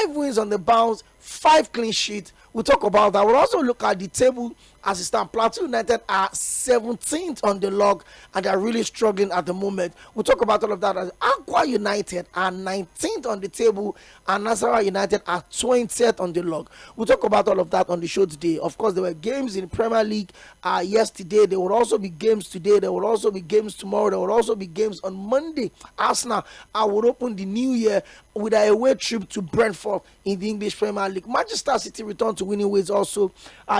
5 wins on the bounce, 5 clean sheets. We'll talk about that. We'll also look at the table as it stands. Plateau United are 17th on the log, and they're really struggling at the moment. We'll talk about all of that. As Akwa United are 19th on the table, and Nasarawa United are 20th on the log. We'll talk about all of that on the show today. Of course, there were games in Premier League yesterday. There will also be games today. There will also be games tomorrow. There will also be games on Monday. Arsenal would open the new year with a away trip to Brentford in the English Premier League. Manchester City returned to winning ways also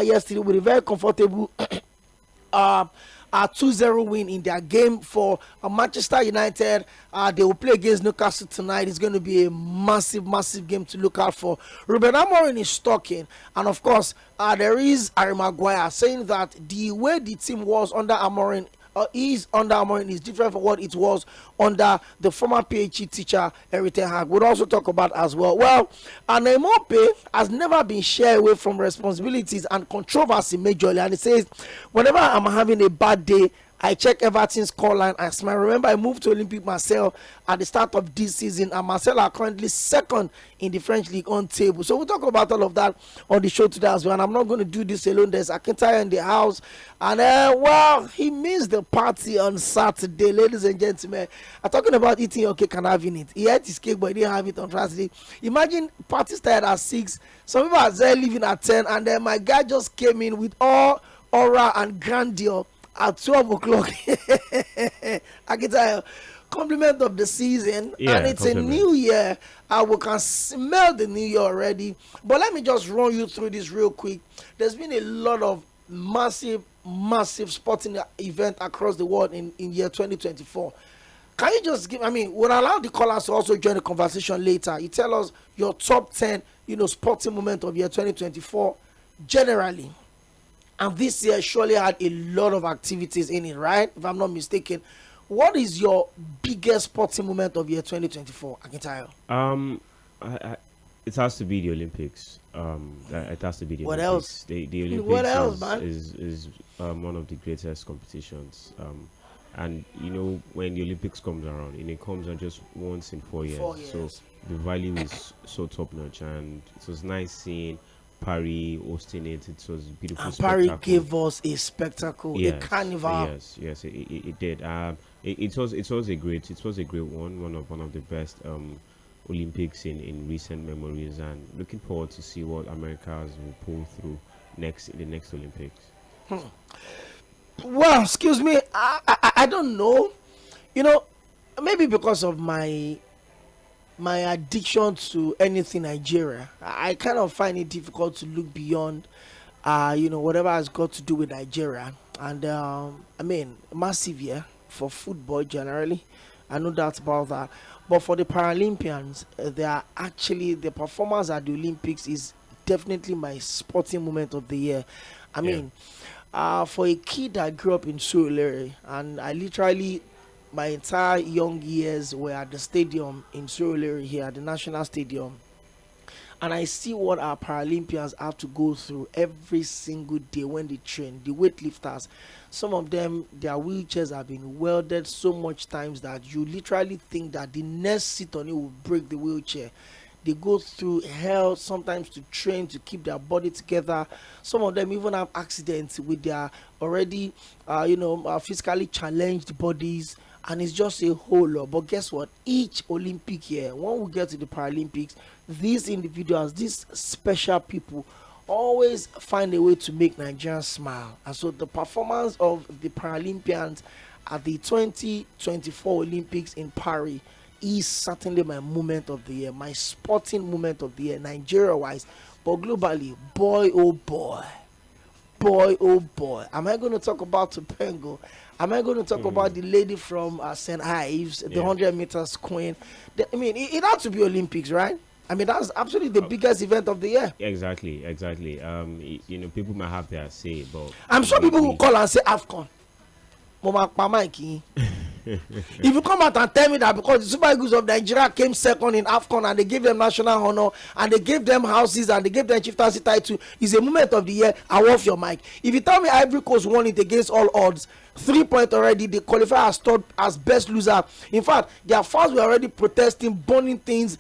yesterday with a very comfortable 2-0 win in their game for Manchester United. They will play against Newcastle tonight. It's going to be a massive game to look out for. Ruben Amorim is talking, and of course there is Harry Maguire saying that the way the team was under Amorim is different from what it was under the former PhD teacher Erik ten Hag. We'll also talk about as well. Well, Nemope has never been shared away from responsibilities and controversy majorly, and he says, whenever I'm having a bad day, I check Everton's scoreline and smile. Remember, I moved to Olympique Marseille at the start of this season, and Marseille are currently second in the French League on table. So we'll talk about all of that on the show today as well. And I'm not going to do this alone. There's Akintayo in the house, and well, he missed the party on Saturday, ladies and gentlemen. I'm talking about eating your cake and having it. He ate his cake, but he didn't have it on Saturday. Imagine party started at 6. Some people are there leaving at 10, and then my guy just came in with all aura and grandeur at 12 o'clock. I can tell you, compliment of the season, and it's compliment. A new year. We can smell the new year already. But let me just run you through this real quick. There's been a lot of massive sporting event across the world in year 2024. Can you just give, we'll allow the callers to also join the conversation later. You tell us your top 10, sporting moment of year 2024 generally. And this year surely had a lot of activities in it, right? If I'm not mistaken. What is your biggest sporting moment of year 2024? I can tell you. It has to be the Olympics. It has to be the what Olympics. Else? The Olympics what else, man? is one of the greatest competitions. And when the Olympics comes around, and it comes on just once in 4 years. So the value is so top notch, and it was nice seeing Paris hosting it. It was beautiful. And Paris gave us a spectacle, a carnival. Yes, it did. It was a great one of the best Olympics in recent memories, and looking forward to see what Americans will pull through in the next Olympics. Well, excuse me, I don't know. Maybe because of my addiction to anything Nigeria, I kind of find it difficult to look beyond whatever has got to do with Nigeria. And massive year for football generally, I know that's about that. But for the Paralympians, they are actually, the performance at the Olympics is definitely my sporting moment of the year. For a kid that grew up in Sᴘᴏ, and I literally, my entire young years were at the stadium in Sᴘᴏ here at the National Stadium, and I see what our Paralympians have to go through every single day when they train. The weightlifters, some of them, their wheelchairs have been welded so much times that you literally think that the next sit on it will break the wheelchair. They go through hell sometimes to train to keep their body together. Some of them even have accidents with their already physically challenged bodies, and it's just a whole lot. But guess what? Each Olympic year, when we get to the Paralympics, these individuals, these special people, always find a way to make Nigerians smile. And so the performance of the Paralympians at the 2024 Olympics in Paris is certainly my moment of the year, my sporting moment of the year, Nigeria-wise. But globally, boy oh boy, am I going to talk about Topengo? Am I going to talk about the lady from St. Ives, the 100 meters queen? It had to be Olympics, right? That's absolutely the biggest event of the year. Exactly. People might have their say, but I'm sure people will call and say AFCON. If you come out and tell me that because the Super Eagles of Nigeria came second in AFCON and they gave them national honor and they gave them houses and they gave them chieftaincy title, is a moment of the year, I will off your mic. If you tell me Ivory Coast won it against all odds, 3 points already, they qualify as third, as best loser. In fact, their fans were already protesting, burning things,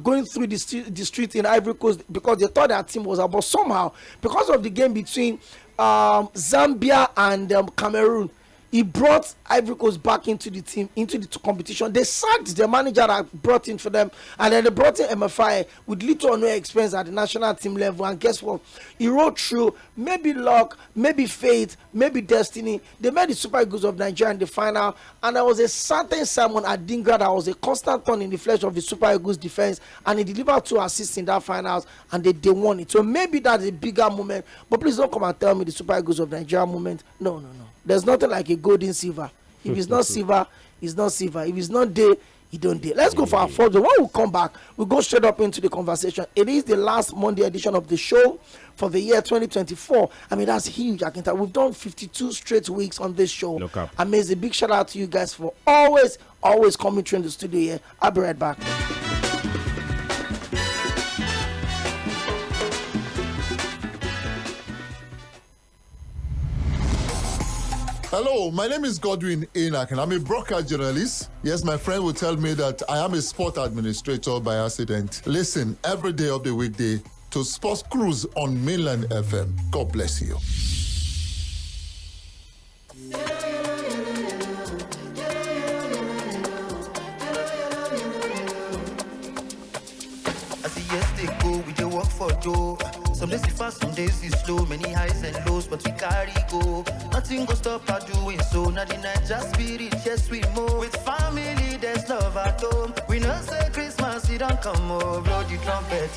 going through the streets in Ivory Coast because they thought their team was out. But somehow, because of the game between Zambia and Cameroon, he brought Ivory Coast back into the team, into the competition. They sacked the manager that brought in for them, and then they brought in MFI with little or no experience at the national team level. And guess what? He rode through, maybe luck, maybe fate, maybe destiny. They made the Super Eagles of Nigeria in the final, and there was a certain Simon Adingra that was a constant thorn in the flesh of the Super Eagles defense, and he delivered 2 assists in that finals, and they won it. So maybe that's a bigger moment, but please don't come and tell me the Super Eagles of Nigeria moment. No. There's nothing like a golden silver. If it's not silver, it's not silver. If it's not day, it don't day. Let's go for our fourth. When we come back, we'll go straight up into the conversation. It is the last Monday edition of the show for the year 2024. I mean, that's huge. I can tell. We've done 52 straight weeks on this show. Look up. Amazing. Big shout out to you guys for always coming through in the studio here. I'll be right back. Hello, my name is Godwin Enoch and I'm a broadcast journalist. Yes, my friend will tell me that I am a sport administrator by accident. Listen every day of the weekday to Sports Cruise on Mainland FM. God bless you. As the years they go, we dey work for Joe. Some days it's fast, some days it's slow. Many highs and lows, but we carry go. Nothing go stop our doing so. Now the night just spirit, yes we move. With family, there's love at home. We know say Christmas, it don't come over. Blow the trumpet,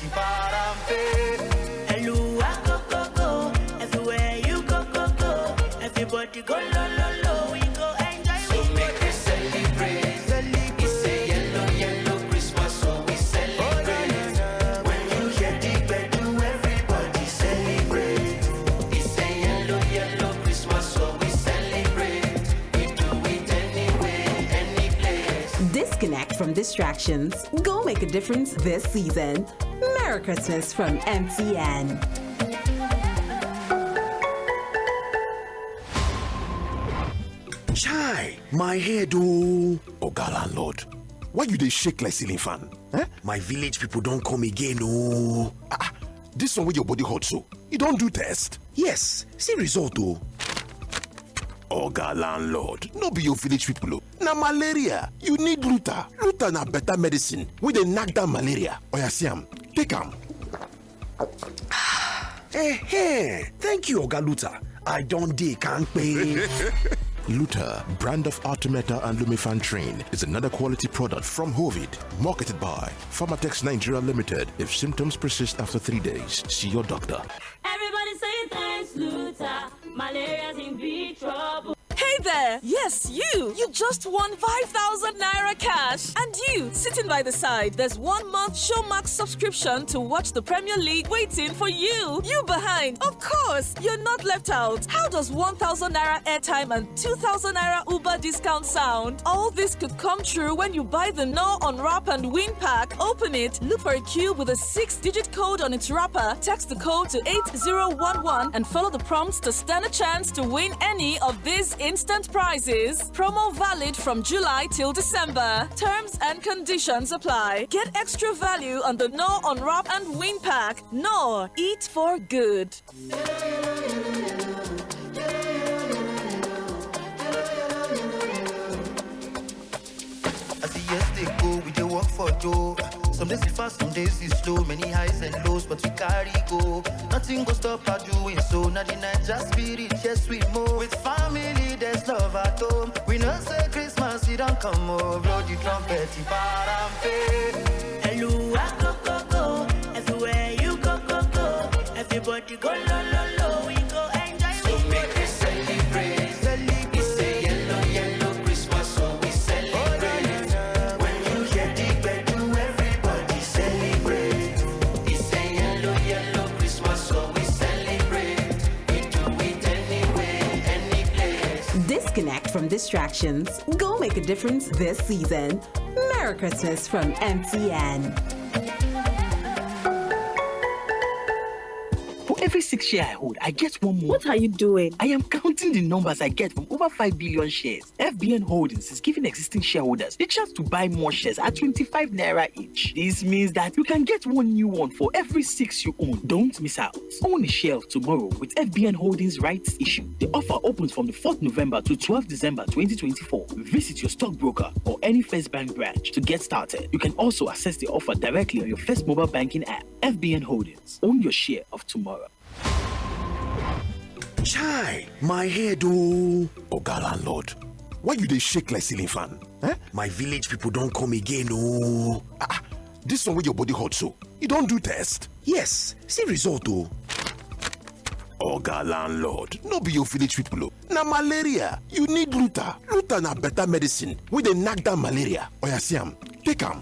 hello, I go. Everywhere you go. Everybody go lo. We go enjoy. So make we celebrate. It's a yellow Christmas, so we celebrate. When you hear the bedroom, everybody celebrate. It's a yellow Christmas, so we celebrate. We do it anyway, any place. Disconnect from distractions. Go make a difference this season. Merry Christmas from MTN. Chai, my head oh. Oga landlord, why you dey shake like ceiling fan? Eh? My village people don't come again oh. This one with your body hot so, you don't do test? Yes, see result oh. Oga landlord, no be your village people oh. Na malaria, you need Luta. Luta na better medicine wey dey knack down malaria. Oya see am, take am. Thank you Oga Luta. I don't dey kampe. Luta, brand of Artemata and Lumefantrine, is another quality product from Hovid, marketed by Pharmatex Nigeria Limited. If symptoms persist after 3 days, see your doctor. Everybody say thanks, Luta. Malaria's in big trouble. Hey there! Yes, you! You just won 5,000 Naira cash! And you, sitting by the side, there's 1 month Showmax subscription to watch the Premier League waiting for you! You behind! Of course! You're not left out! How does 1,000 Naira airtime and 2,000 Naira Uber discount sound? All this could come true when you buy the No Unwrap and Win pack. Open it, look for a cube with a 6-digit code on its wrapper, text the code to 8011 and follow the prompts to stand a chance to win any of these instant prizes. Promo valid from July till December. Terms and conditions apply. Get extra value on the No Unwrap and Win pack. No, eat for good. As the years they go, we dey work for Joe. Some days it's fast, some days it's slow. Many highs and lows, but we carry go. Nothing go stop our doing so. Now the night just spirit, yes we move. With family, there's love at home. We know say Christmas, it don't come over. Blow the trumpet, hello, I go. Everywhere you go. Everybody go lo. We go enjoy. So make we celebrate. It's a yellow Christmas, so we celebrate. When you hear the bedroom, everybody celebrate. It's a yellow Christmas, so we celebrate. We do it anyway, any place. Disconnect from distractions. Go make a difference this season. Merry Christmas from MTN. For every 6 shares I hold, I get one more. What are you doing? I am counting the numbers I get from over 5 billion shares. FBN Holdings is giving existing shareholders the chance to buy more shares at 25 naira each. This means that you can get one new one for every 6 you own. Don't miss out. Own a share of tomorrow with FBN Holdings rights issue. The offer opens from the 4th November to 12th December 2024. Visit your stockbroker or any First Bank branch to get started. You can also access the offer directly on your First Mobile Banking app. FBN Holdings. Own your share of tomorrow. Chai, my head oh. Oga landlord, why you dey shake like ceiling fan? My village people don't come again oh. This one where your body hot so, you don't do test? Yes, see result oh. Oga landlord, no be your village people oh. Na malaria, you need Luta. Luta na better medicine wey dey knack down malaria. Oya see am, take am.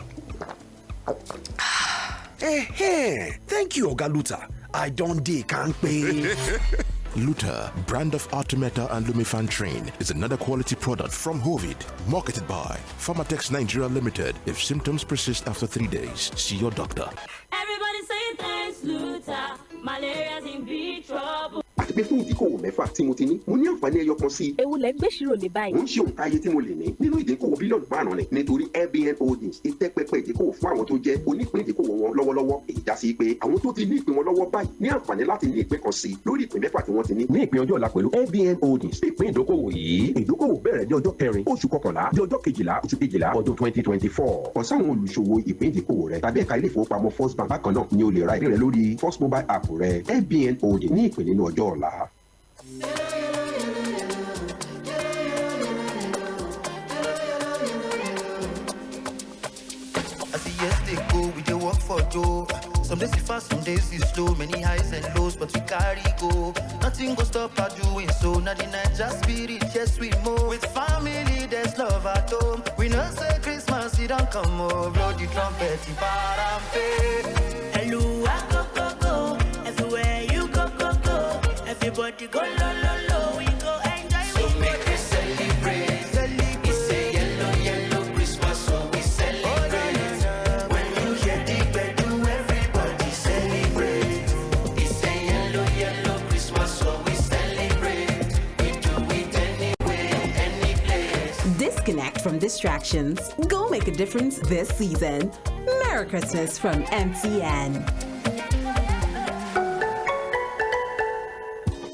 Thank you Oga Luta. I don't dey kampe. Luta, brand of Artemata and Lumefantrine, is another quality product from Hovid, marketed by Pharmatex Nigeria Limited. If symptoms persist after 3 days, see your doctor. Everybody say thanks, Luta. Malaria's in big trouble. àti pé fún ìdíkòwò mẹ́fà tí mo ti ní mo ní àǹfààní ẹyọ kan sí. Ewu lẹ gbé ṣírò lè báyìí. mo ń ṣe òǹkà iye tí mo lè ní nínú ìdíkòwò bílíọ̀nù márùn-ún ni nítorí FBN Holdings ìtẹ́pẹpẹ ìdíkòwò fún àwọn tó jẹ́ onípín ìdíkòwò wọn lọ́wọ́lọ́wọ́ èyí já sí pé àwọn tó ti ní ìpín wọn lọ́wọ́ báyìí ní àǹfààní láti ní ìpín kan sí lórí ìpín mẹ́fà tí wọ́n ti ní ìpín ọjọ́ ọ̀la pẹ̀lú FBN Holdings. ìpín ìdókòwò yìí ìdókòwò bẹ̀rẹ̀ ní ọjọ́ 4 oṣù kọkànlá di ọjọ́ 12 oṣù kejìlá ọdún 2024. ọ̀sán àwọn olùṣòwò ìpín ìdíkòwò rẹ tàbí ẹ̀ka ilé ìfowópamọ́ First Bank bákan náà ni o lè ra ìpín rẹ lórí First Mobile app rẹ. FBN Holdings ní ìpín nínú ọjọ́ ọ̀la. For Joe. Some days it's fast, some days it's slow. Many highs and lows, but we carry go. Nothing go stop our doing so. Not the night, just spirit, yes we move. With family, there's love at home. We know say Christmas, it don't come over. Blow the trumpet, hello, I go, go, go. Everywhere you go, go, go. Everybody go, lo, lo, lo. We go enjoy. So make us celebrate. It's a yellow, yellow Christmas, so we celebrate. Disconnect from distractions. Go make a difference this season. Merry Christmas from MTN.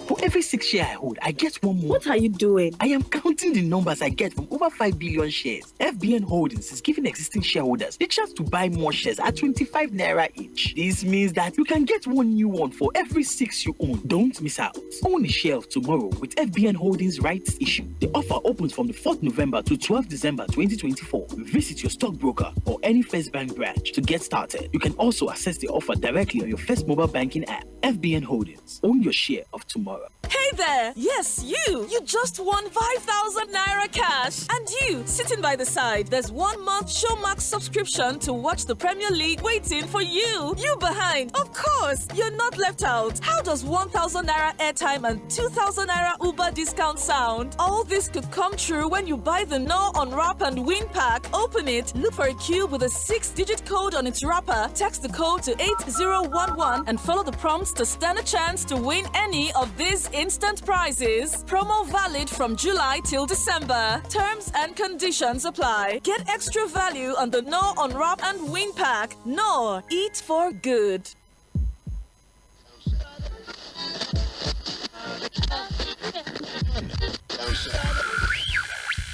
For every 6 shares I hold, I get one more. What are you doing? I am counting the numbers I get from over 5 billion shares. FBN Holdings is giving existing shareholders the chance to buy more shares at 25 naira each. This means that you can get one new one for every 6 you own. Don't miss out. Own a share of tomorrow with FBN Holdings rights issue. The offer opens from the 4th November to 12th December 2024. Visit your stockbroker or any First Bank branch to get started. You can also access the offer directly on your First Mobile Banking app. FBN Holdings. Own your share of tomorrow. Hey there! Yes, you! You just won 5,000 naira cash! And you, sitting by the side, there's 1 month Showmax subscription to watch the Premier League waiting for you! You behind! Of course! You're not left out! How does 1,000 naira airtime and 2,000 naira Uber discount sound? All this could come true when you buy the No Unwrap and Win pack. Open it, look for a cube with a 6-digit code on its wrapper, text the code to 8011 and follow the prompts to stand a chance to win any of these instant prizes. Promo valid from July till December. Terms and conditions apply. Get extra value on the No Unwrap and Win pack. No, eat for good.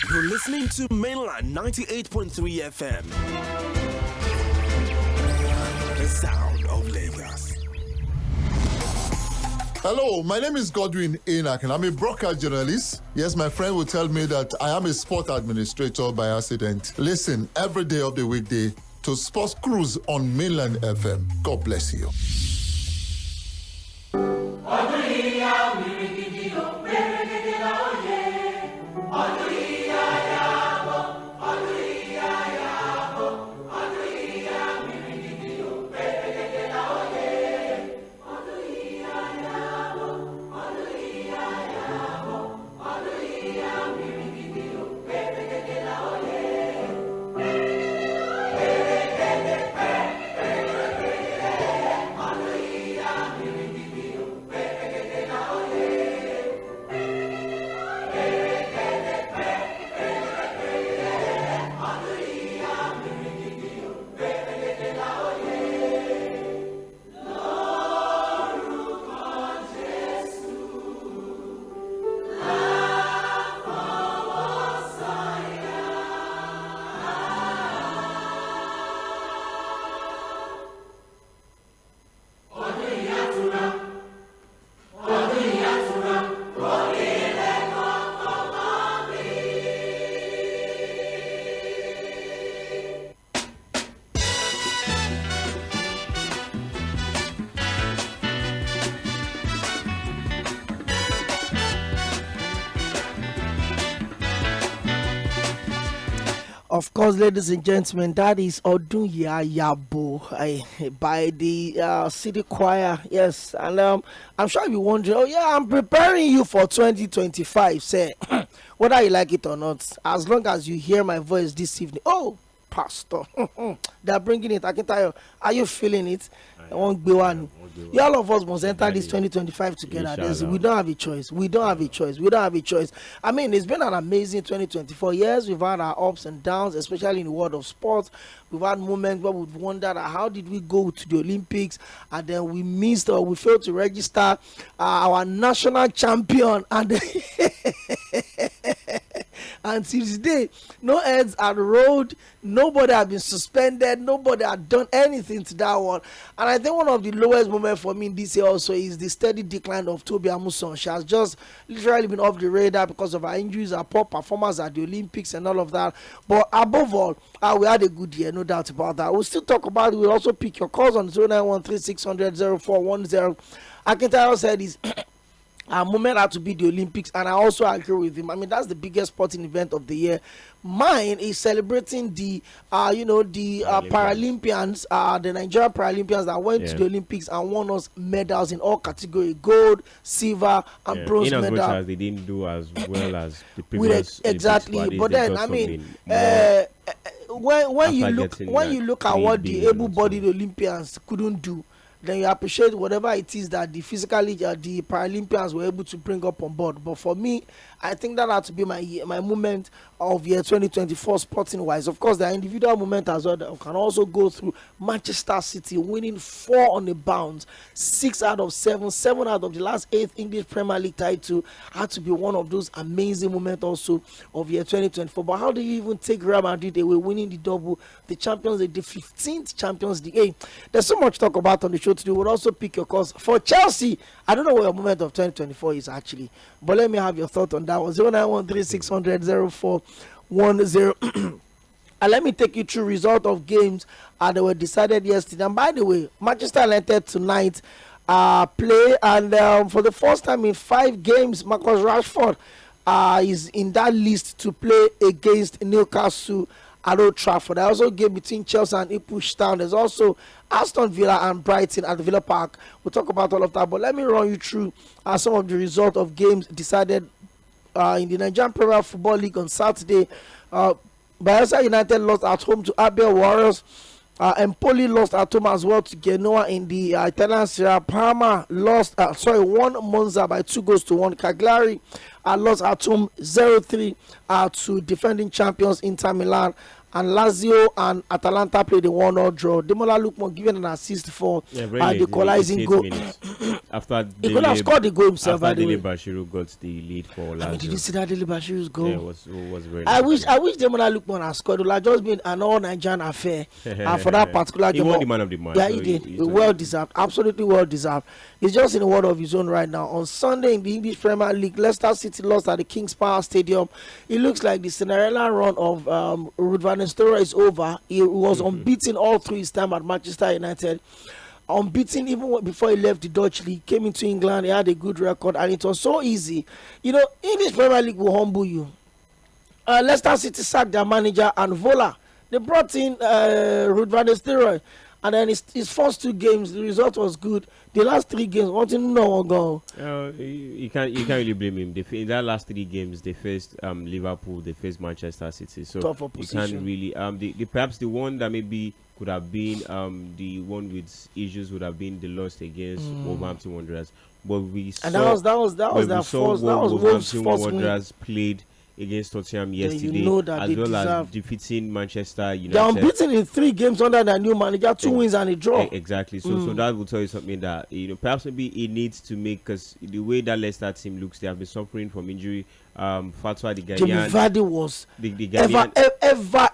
You're listening to Mainland 98.3 FM. The sound of Lagos. Hello, my name is Godwin Enoch, and I'm a broadcast journalist. Yes, my friend will tell me that I am a sport administrator by accident. Listen every day of the weekday to Sports Cruise on Mainland FM. God bless you. Of course, ladies and gentlemen, that is Odunya Yabo by the City Choir. Yes, and I'm sure you're wondering, oh yeah, I'm preparing you for 2025. Say, whether you like it or not, as long as you hear my voice this evening, oh, Pastor, they're bringing it. I can tell you, are you feeling it? Won't be one. All of us must enter this 2025 together. We don't have a choice. We don't have a choice. We don't have a choice. I mean, it's been an amazing 2024 years. We've had our ups and downs, especially in the world of sports. We've had moments where we've wondered how did we go to the Olympics, and then we missed or we failed to register our national champion, and and till today, no heads are rolled, nobody has been suspended, nobody had done anything to that one. And I think one of the lowest moments for me this year also is the steady decline of Tᴏɪᴛᴛ Oᴘᴇɪ. She has just literally been off the radar because of her injuries, her poor performance at the Olympics and all of that. But above all, we had a good year, no doubt about that. We'll still talk about it. We'll also pick your calls on 0913-600-0410. Akintayo said is our moment had to be the Olympics, and I also agree with him. I mean, that's the biggest sporting event of the year. Mine is celebrating the Paralympians, the Nigerian Paralympians that went to the Olympics and won us medals in all categories: gold, silver, and bronze medal. In as much as they didn't do as well as the previous exactly, but then I mean, when you look at what the able-bodied Olympians couldn't do, then you appreciate whatever it is that the Paralympians were able to bring up on board. But for me, I think that had to be my moment of year 2024 sporting wise. Of course, there are individual moments as well that we can also go through. Manchester City winning 4 on the bounce, 6 out of 7 out of the last 8 English Premier League title had to be one of those amazing moments also of year 2024. But how do you even take Real Madrid away, winning the double, the Champions League, the 15th Champions League? Hey, there's so much to talk about on the show today. We'll also pick your calls for Chelsea. I don't know what your moment of 2024 is actually, but let me have your thought on that one. 0913-600-0410. And let me take you through result of games that were decided yesterday. And by the way, Manchester United tonight play, and for the first time in 5 games, Marcus Rashford is in that list to play against Newcastle at Old Trafford. There's also a game between Chelsea and Ipswich Town. There's also Aston Villa and Brighton at the Villa Park. We'll talk about all of that, but let me run you through some of the result of games decided in the Nigerian Premier Football League on Saturday. Bayelsa United lost at home to Abia Warriors. Empoli lost at home as well to Genoa in the Italian Serie A. Parma won Monza by 2-1. Cagliari lost at home 0-3 to defending champions Inter Milan. And Lazio and Atalanta played a 1-1 draw. Demola Lookman given an assist for the equalizing goal. After he could have scored the goal himself. After Dele Bashiru got the lead for Lazio. I mean, did you see that Dele Bashiru's goal? Yeah, it was very I wish Demola Lookman had scored. It would have just been an all-Nigerian affair for that particular game. He won the man of the match. Yeah, he did. Well-deserved. Absolutely well-deserved. He's just in a world of his own right now. On Sunday in the English Premier League, Leicester City lost at the King's Power Stadium. It looks like the Cinderella run of Ruud van Nistelrooy is over. He was unbeaten all through his time at Manchester United. Unbeaten even before he left the Dutch league, came into England. He had a good record, and it was so easy. You know, English Premier League will humble you. Leicester City sacked their manager and Vola. They brought in Ruud van Nistelrooy, and then his first 2 games, the result was good. The last 3 games, wanting no one go. You can't really blame him. In that last 3 games, they faced Liverpool, they faced Manchester City. So tough you opposition. can't really. Perhaps the one that maybe could have been the one with issues would have been the loss against Wolverhampton Wanderers. But we saw that was their first. That was Wolves' first Wanderers played against Tottenham yesterday, you know that as well as defeating Manchester United. They're unbeaten in 3 games under their new manager, 2 wins and a draw. Exactly. So that will tell you something that perhaps maybe it needs to make, because the way that Leicester team looks, they have been suffering from injury. Fatwa the Ghanaian, Jimmy Vardy was the Ghanaian,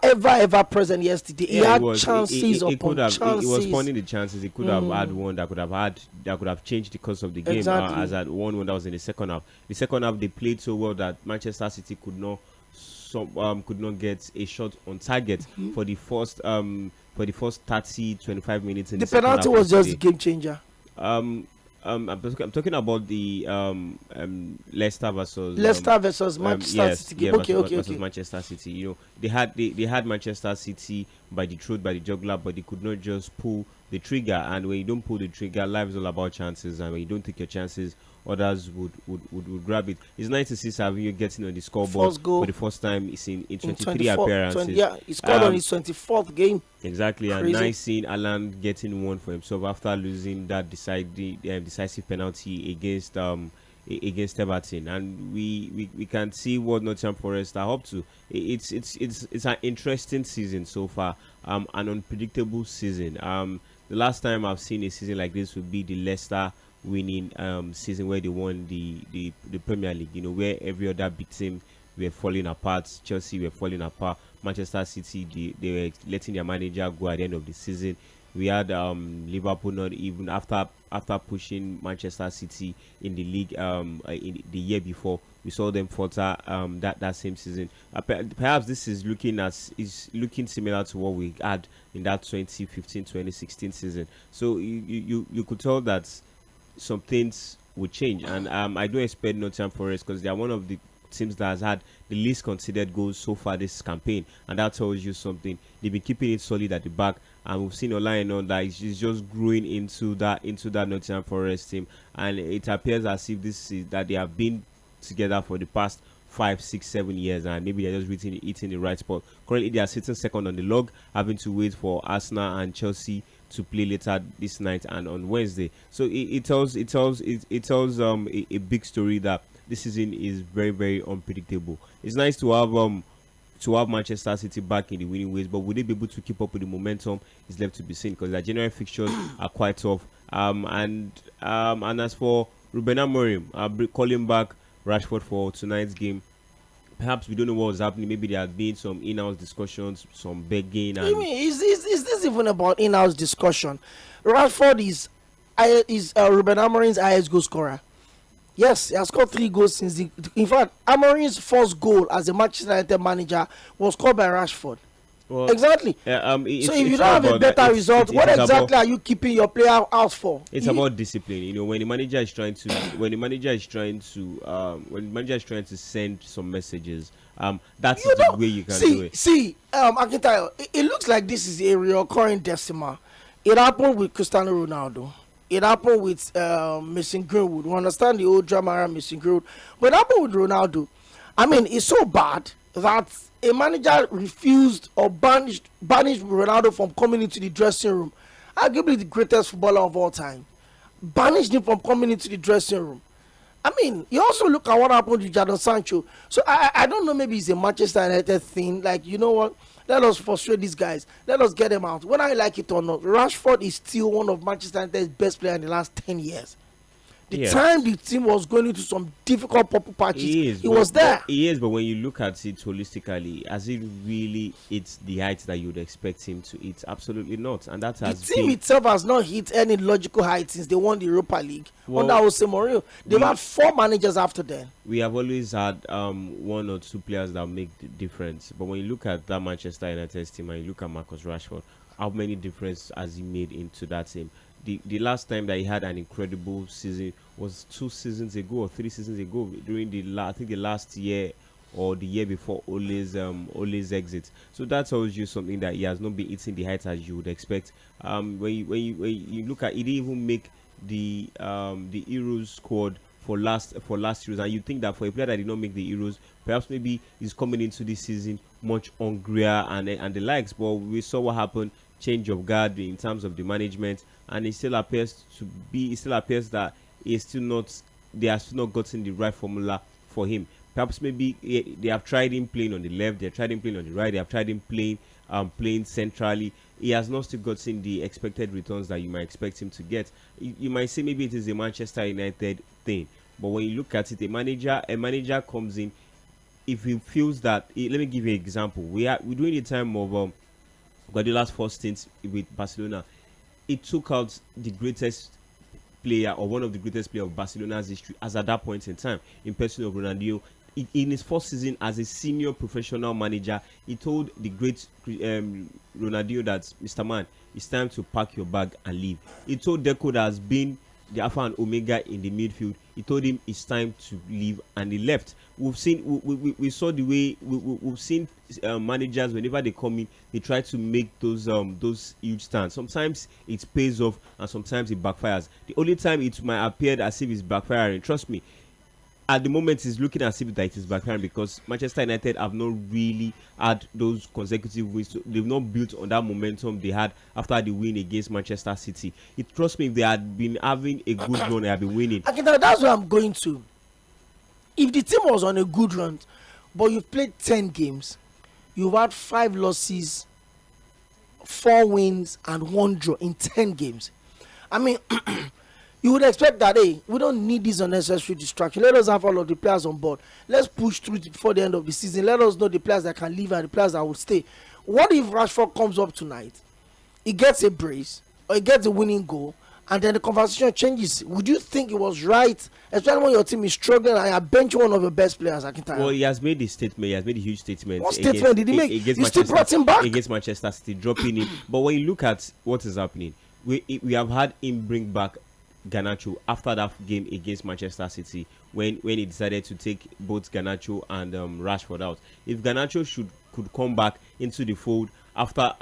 ever present yesterday. He had chances upon chances. He was spawning the chances. He could have had one that could have changed the course of the game. Exactly. As at one that was in the second half. The second half they played so well that Manchester City could not get a shot on target for the first 30-25 minutes in the second half. The penalty was just the game changer. I'm talking about the Leicester versus Manchester City. Yeah, Okay. Manchester City. You know, they had Manchester City by the throat, by the jugular, but they could not just pull the trigger. And when you don't pull the trigger, life is all about chances. And when you don't take your chances, others would grab it. It's nice to see Savinho getting on the scoreboard for the first time. It's in 23 appearances. He scored on his 24th game. Exactly, Crazy. And nice seeing Alan getting one for himself after losing that decisive penalty against Everton, and we can see what Nottingham Forest are up to. It's an interesting season so far, an unpredictable season. The last time I've seen a season like this would be the Leicester winning season where they won the Premier League. You know, where every other big team were falling apart. Chelsea were falling apart. Manchester City, they were letting their manager go at the end of the season. We had Liverpool not even after pushing Manchester City in the league in the year before. We saw them falter that same season. Perhaps this is looking similar to what we had in that 2015-2016 season. So you could tell that some things will change, and I don't expect Nottingham Forest, because they are one of the teams that has had the least conceded goals so far this campaign, and that tells you something. They've been keeping it solid at the back, and we've seen Olayinọ that is just growing into that Nottingham Forest team, and it appears as if that they have been together for the past 5, 6, 7 years, and maybe they're just hitting the right spot. Currently, they are sitting second on the log, having to wait for Arsenal and Chelsea to play later this night and on Wednesday. So it tells a big story that this season is very, very unpredictable. It's nice to have Manchester City back in the winning ways, but will they be able to keep up with the momentum is left to be seen, because their general fixtures are quite tough. And as for Ruben Amorim, calling back Rashford for tonight's game, perhaps we don't know what was happening. Maybe there had been some in-house discussions, some begging. And Is this even about in-house discussion? Rashford is Ruben Amorim's highest goal scorer. Yes, he has scored 3 goals since in fact, Amorim's first goal as a Manchester United manager was scored by Rashford. Well, exactly. So if you don't have a better result, what exactly are you keeping your player out for? It's about discipline. You know, when the manager is trying to send some messages, that's the way you can do it. I can tell you, it looks like this is a recurring decimal. It happened with Cristiano Ronaldo. It happened with Mason Greenwood. We understand the old drama around Mason Greenwood, but it happened with Ronaldo. I mean, it's so bad that a manager refused or banished Ronaldo from coming into the dressing room. Arguably the greatest footballer of all time. Banished him from coming into the dressing room. I mean, you also look at what happened to Jadon Sancho. So I don't know, maybe it's a Manchester United thing. Like, you know what? Let us frustrate these guys. Let us get them out. Whether I like it or not, Rashford is still one of Manchester United's best players in the last 10 years. The time the team was going into some difficult purple patches, he was there. He is, but when you look at it holistically, has it really hit the heights that you would expect him to hit? Absolutely not. And that has the team itself has not hit any logical heights since they won the Europa League under Jose Mourinho. They've had 4 managers after them. We have always had 1 or 2 players that make the difference. But when you look at that Manchester United team and you look at Marcus Rashford, how many difference has he made into that team? The last time that he had an incredible season was 2 seasons ago or 3 seasons ago, during the last year or the year before Ole's exit. So that tells you something, that he has not been hitting the heights as you would expect. When you look at, he didn't even make the Euros squad for last Euros, and you think that for a player that did not make the Euros, perhaps maybe he's coming into this season much hungrier and the likes. But we saw what happened. Change of guard in terms of the management, and it still appears that they have still not gotten the right formula for him. Perhaps maybe they have tried him playing on the left, they have tried him playing on the right, they have tried him playing centrally. He has not still gotten the expected returns that you might expect him to get. You might say maybe it is a Manchester United thing, but when you look at it, a manager comes in, if he feels that, let me give you an example. We're doing the time of Guardiola's first stint with Barcelona. It took out the greatest player, or one of the greatest players of Barcelona's history, as at that point in time, in person of Ronaldinho. In his first season as a senior professional manager, he told the great Ronaldinho that, Mr. Man, it's time to pack your bag and leave. He told Deco that has been the alpha and omega in the midfield. He told him it's time to leave, and he left. We've seen, we saw the way we've seen managers, whenever they come in, they try to make those huge stands. Sometimes it pays off, and sometimes it backfires. The only time it might appear as if it's backfiring, trust me, at the moment it's looking as if that it is backfiring, because Manchester United have not really had those consecutive wins. They've not built on that momentum they had after the win against Manchester City. Trust me, if they had been having a good run, they have been winning. I can tell you, that's where I'm going to. If the team was on a good run, but you've played 10 games, you've had 5 losses, 4 wins, and 1 draw in 10 games. I mean, you would expect that, hey, we don't need this unnecessary distraction. Let us have all of the players on board. Let's push through before the end of the season. Let us know the players that can leave and the players that will stay. What if Rashford comes up tonight, he gets a brace, or he gets a winning goal, and then the conversation changes? Would you think it was right, especially when your team is struggling and you bench one of your best players? I can tell you. Well, he has made a statement. He has made a huge statement. What statement did he make? You still brought him back against Manchester City, dropping him. But when you look at what is happening, we have had him bring back Garnacho after that game against Manchester City, when he decided to take both Garnacho and Rashford out. If Garnacho could come back into the fold after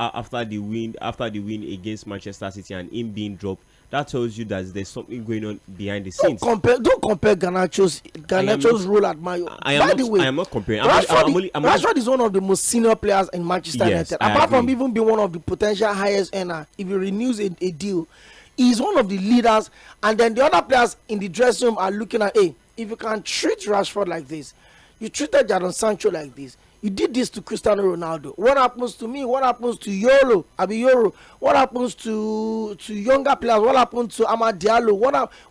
the win against Manchester City and him being dropped, that tells you that there's something going on behind the scenes. Don't compare Garnacho's role at Man U. I am not comparing. Rashford is one of the most senior players in Manchester United. Apart from even being one of the potential highest earner, if he renews a deal, he's one of the leaders. And then the other players in the dressing room are looking at, hey, if you can treat Rashford like this, you treated Jadon Sancho like this, you did this to Cristiano Ronaldo, what happens to me? What happens to Euro? What happens to younger players? What happens to Amad Diallo?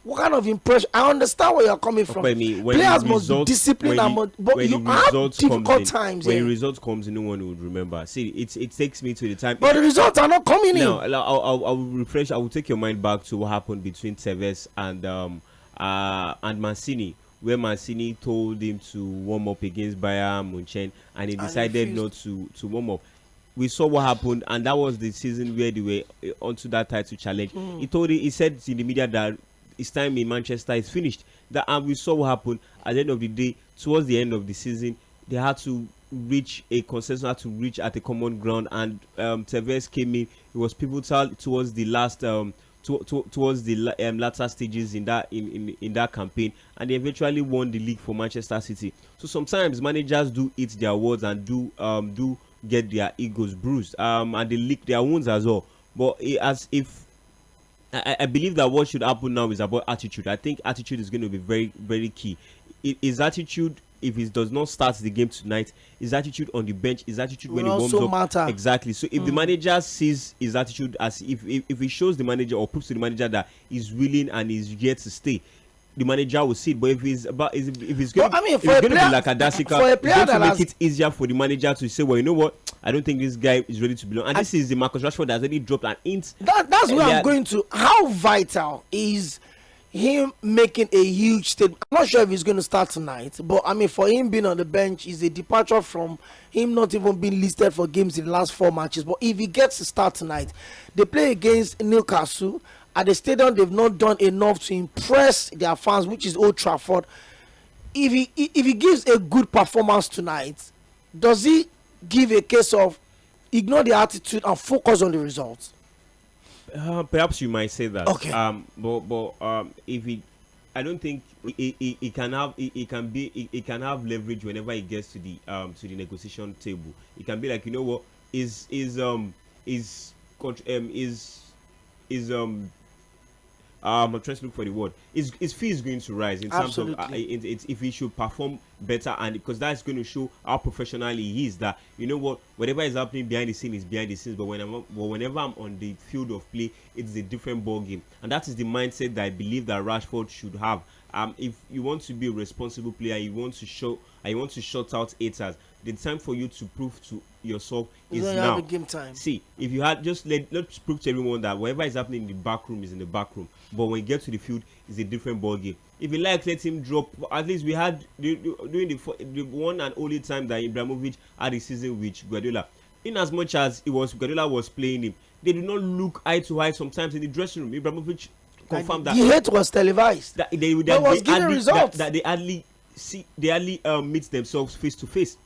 What kind of impression? I understand where you're coming from. Players must be disciplined, but you have difficult times. When the result comes, no one would remember. See, it takes me to the time. But the results are not coming in. No, I'll refresh. I will take your mind back to what happened between Tevez and Mancini, where Mancini told him to warm up against Bayern Munich, and he decided not to warm up. We saw what happened, and that was the season where they were onto that title challenge. He said in the media that his time in Manchester is finished. And we saw what happened at the end of the day. Towards the end of the season, they had to reach a consensus, had to reach at a common ground, and Tevez came in. It was pivotal towards the last towards the latter stages in that campaign, and they eventually won the league for Manchester City. So sometimes managers do eat their words and do get their egos bruised, and they lick their wounds as well. But I believe that what should happen now is about attitude. I think attitude is going to be very, very key. His attitude, if he does not start the game tonight, his attitude on the bench, his attitude when he warms up, matter. Exactly. So if the manager sees his attitude as if he shows the manager or proves to the manager that he's willing and he's here to stay, the manager will see it. But if he's going to be like Adasika, it's going to make it easier for the manager to say, well, you know what, I don't think this guy is ready to belong. And this is the Marcus Rashford that's already dropped an hint. That's where I'm going to. How vital is him making a huge statement? I'm not sure if he's going to start tonight, but I mean, for him being on the bench is a departure from him not even being listed for games in the last 4 matches. But if he gets to start tonight, they play against Newcastle at the stadium. They've not done enough to impress their fans, which is Old Trafford. If he gives a good performance tonight, does he give a case of ignore the attitude and focus on the results? Perhaps you might say that. Okay. But if he, I don't think he can have leverage whenever he gets to the negotiation table. He can be like, you know what, I'm trying to look for the word. His fee is going to rise in terms of if he should perform better, and because that's going to show how professional he is. That, you know what, whatever is happening behind the scenes is behind the scenes. But whenever I'm on the field of play, it's a different ball game, and that is the mindset that I believe that Rashford should have. If you want to be a responsible player, you want to shut out haters. The time for you to prove to yourself is now. Game time. See, if you had just let's prove to everyone that whatever is happening in the back room is in the back room, but when you get to the field, it's a different ball game. If you like, let him drop. At least we had during the one and only time that Ibrahimovic had a season with Guardiola. In as much as Guardiola was playing him, they did not look eye to eye sometimes in the dressing room. Ibrahimovic confirmed that the hate was televised. That was giving results. That they hardly meet themselves face to face.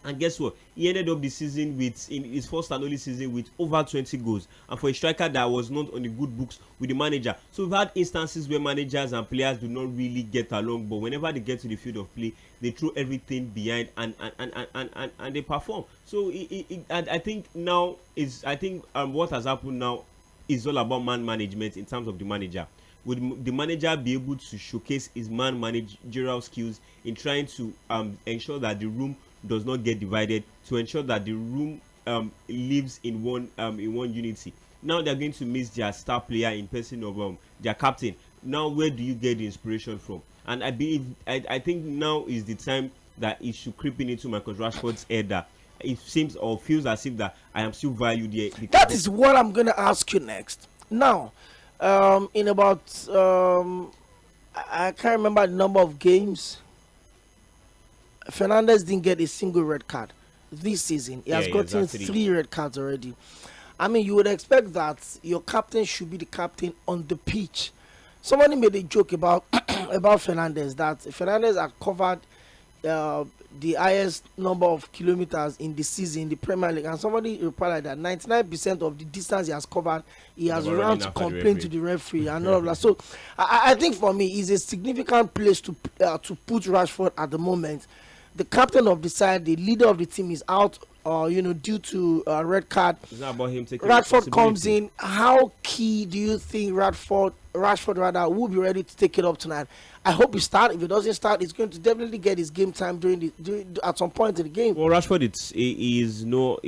And guess what? He ended up the season in his first and only season with over 20 goals. And for a striker that was not on the good books with the manager. So we've had instances where managers and players do not really get along, but whenever they get to the field of play, they throw everything behind and they perform. So I think now what has happened now is all about man management in terms of the manager. Would the manager be able to showcase his managerial skills in trying to ensure that the room does not get divided, to ensure that the room lives in one unity? Now they're going to miss their star player in person of their captain. Now where do you get the inspiration from? And I think now is the time that it should creep into Marcus Rashford's head that it seems or feels as if that I am still valued here. That is what I'm going to ask you next. Now, in about I can't remember the number of games, Fernandes didn't get a single red card this season. He has gotten 3 red cards already. I mean, you would expect that your captain should be the captain on the pitch. Somebody made a joke about Fernandes, that Fernandes had covered the highest number of kilometers in the season in the Premier League, and somebody replied that 99% of the distance he has covered, he has run to complain to the referee and all of that. So I think for me, it's a significant place to put Rashford at the moment. The captain of the side, the leader of the team is out, due to a red card. It's not about him taking Rashford comes in. How key do you think Rashford will be ready to take it up tonight? I hope he start. If he doesn't start, he's going to definitely get his game time at some point in the game. Well, Rashford is no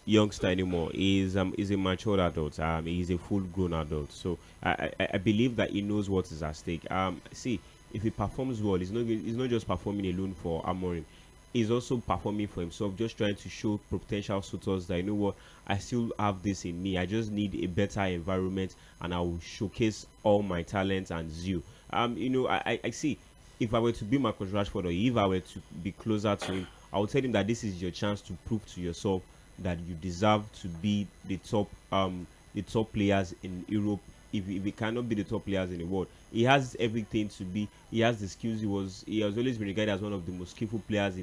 youngster anymore. He's a mature adult. He's a full-grown adult. So I believe that he knows what is at stake. See, if he performs well, he's not just performing alone for Amorim. He's also performing for himself, just trying to show potential suitors that, you know what, I still have this in me. I just need a better environment, and I will showcase all my talents and zeal. I see, if I were to be Marcus Rashford, or if I were to be closer to him, I would tell him that this is your chance to prove to yourself that you deserve to be the top players in Europe. If he cannot be the top players in the world, he has everything to be. He has the skills. He has always been regarded as one of the most skillful players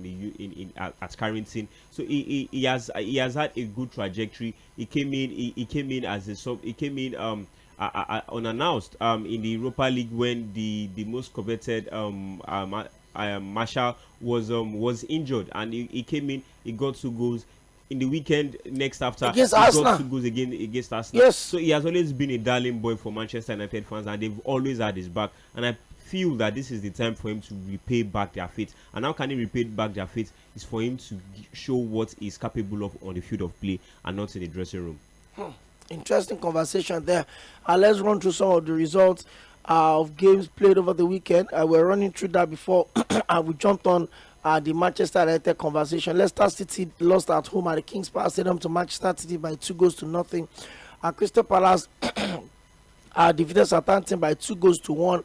at Carrington. So he has had a good trajectory. He came in as a sub. He came in unannounced in the Europa League when the most coveted Marshall was injured, and he came in. He got 2 goals. In the weekend next after, against he Arsenal. got 2 goals again against Arsenal. Yes. So he has always been a darling boy for Manchester United fans, and they've always had his back. And I feel that this is the time for him to repay back their faith. And how can he repay back their faith? Is for him to show what he's capable of on the field of play and not in the dressing room. Interesting conversation there. Let's run through some of the results of games played over the weekend. We're running through that before we jumped on the Manchester United conversation. Leicester City lost at home at the King's Power Stadium to Manchester City by 2-0. Crystal Palace defeated Southampton by 2-1.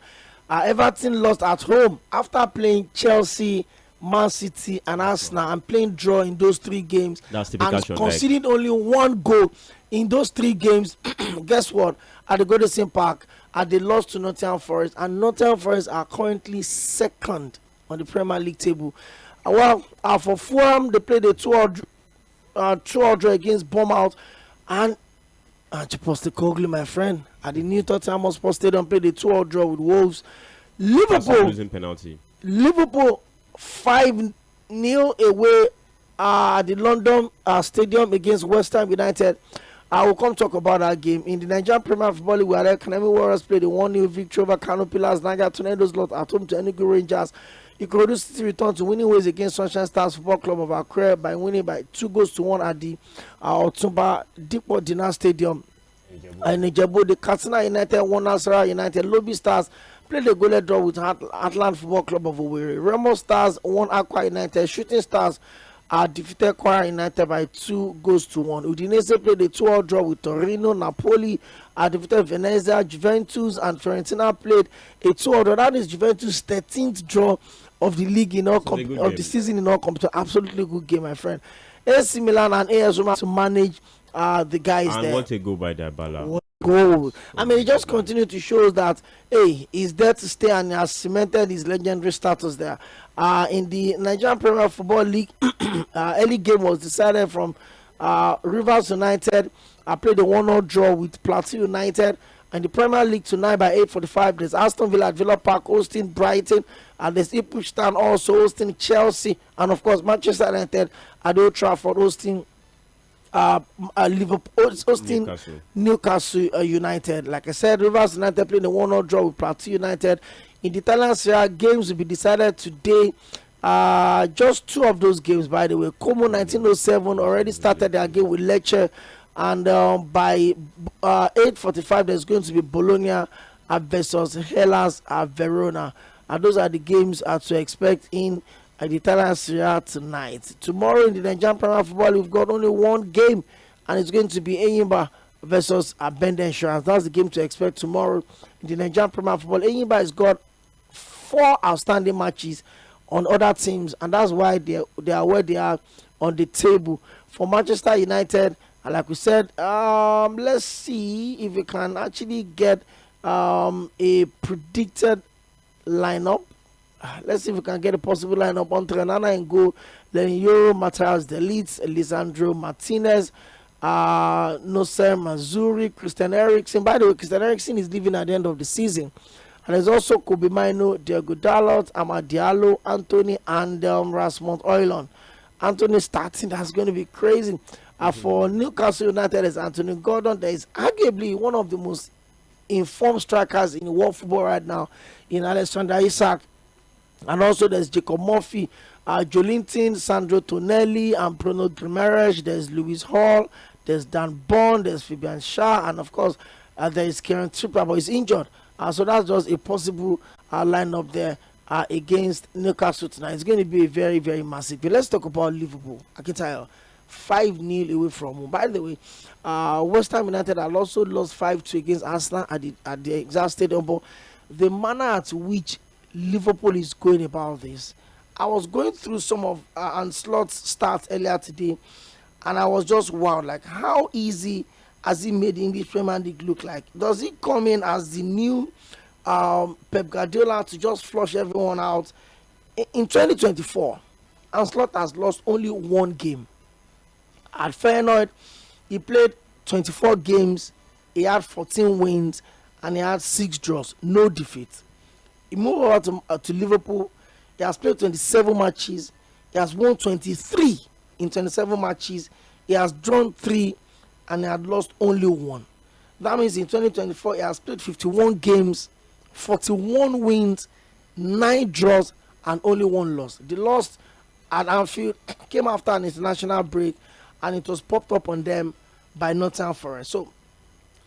Everton lost at home after playing Chelsea, Man City, and Arsenal, and playing draw in those 3 games. That's typical. And conceding only 1 goal in those 3 games. Guess what? At the Goodison Park, they lost to Nottingham Forest, and Nottingham Forest are currently second on the Premier League table. For Fulham, they played a 2-2 draw against Bournemouth, and Postecoglou, my friend, at the new Tottenham Hotspur Stadium, played a 2-2 draw with Wolves. Liverpool losing penalty. Liverpool 5-0 away at the London Stadium against West Ham United. I will come talk about that game. In the Nigerian Premier Football League, where Academy Warriors played a 1-0 victory over Kano Pillars. Niger Tornadoes lost at home to Enugu Rangers. Ikorodu City returned to winning ways against Sunshine Stars Football Club of Accra by winning by 2-1 at the Otumba Dipo Dinar Stadium. In Ijebu, the Katsina United won Nasarawa United. Lobby Stars played a goal draw with Atlant Football Club of Owerri. Remo Stars won Aqua United. Shooting Stars defeated Kwara United by 2-1. Udinese played a 2-2 draw with Torino. Napoli defeated Venezia. Juventus and Fiorentina played a 2-2 draw. That is Juventus' 13th draw of the league in all of the season in all competition. Absolutely good game, my friend. AC Milan and AS Roma to manage the guys and there. what a goal by Dybala. What goal. I mean, he just continued to show that, hey, he's there to stay and he has cemented his legendary status there. In the Nigerian Premier Football League, early game was decided from Rivers United. I played a 1-0 draw with Plateau United. And the Premier League tonight by 8:45, there's Aston Villa at Villa Park hosting Brighton, and there's Ipswich Town also hosting Chelsea, and of course Manchester United at Old Trafford hosting Liverpool, hosting Newcastle United. Like I said, Rivers United playing a 1-0 draw with Plateau United. In the Italian Serie A, games will be decided today. Just two of those games, by the way. Como 1907 already started their game with Lecce. And by 8:45, there's going to be Bologna versus Hellas at Verona. And those are the games to expect in the Italian Serie A tonight. Tomorrow in the Nigerian Premier Football, we've got only one game, and it's going to be Enyimba versus Bend Insurance. That's the game to expect tomorrow in the Nigerian Premier Football. Enyimba has got 4 outstanding matches on other teams, and that's why they are where they are on the table. For Manchester United, and like we said, let's see if we can actually get a predicted lineup. Let's see if we can get a possible lineup on Trenana and go. Lenioro, Matthias De Ligt, Lisandro Martinez, Noser Mazuri, Christian Eriksen. By the way, Christian Eriksen is leaving at the end of the season. And there's also Kobe Mino, Diego Dalot, Amad Diallo, Anthony, and Rasmont Oilon. Anthony starting, that's going to be crazy. For Newcastle United, there's Anthony Gordon. There is arguably one of the most informed strikers in world football right now in Alexander Isak. And also there's Jacob Murphy, Jolinton, Sandro Tonelli, and Bruno Grimares. There's Lewis Hall, there's Dan Bond, there's Fabian Shah, and of course there is Kieran Trippier, but he's injured. So that's just a possible lineup there against Newcastle tonight. It's going to be a very, very massive. But let's talk about Liverpool. I can tell you, 5-0 away from home. By the way, West Ham United had also lost 5-2 against Arsenal at the exact stadium. But the manner at which Liverpool is going about this, I was going through some of Ancelot's stats earlier today, and I was just wowed. Like, how easy has he made the English Premier League look like? Does he come in as the new Pep Guardiola to just flush everyone out? In 2024, Ancelot has lost only one game. At Feyenoord, he played 24 games, he had 14 wins, and he had 6 draws, no defeats. He moved over to Liverpool. He has played 27 matches. He has won 23 in 27 matches. He has drawn 3, and he had lost only 1. That means in 2024, he has played 51 games, 41 wins, 9 draws, and only 1 loss. The loss at Anfield came after an international break, and it was popped up on them by Nottingham Forest. So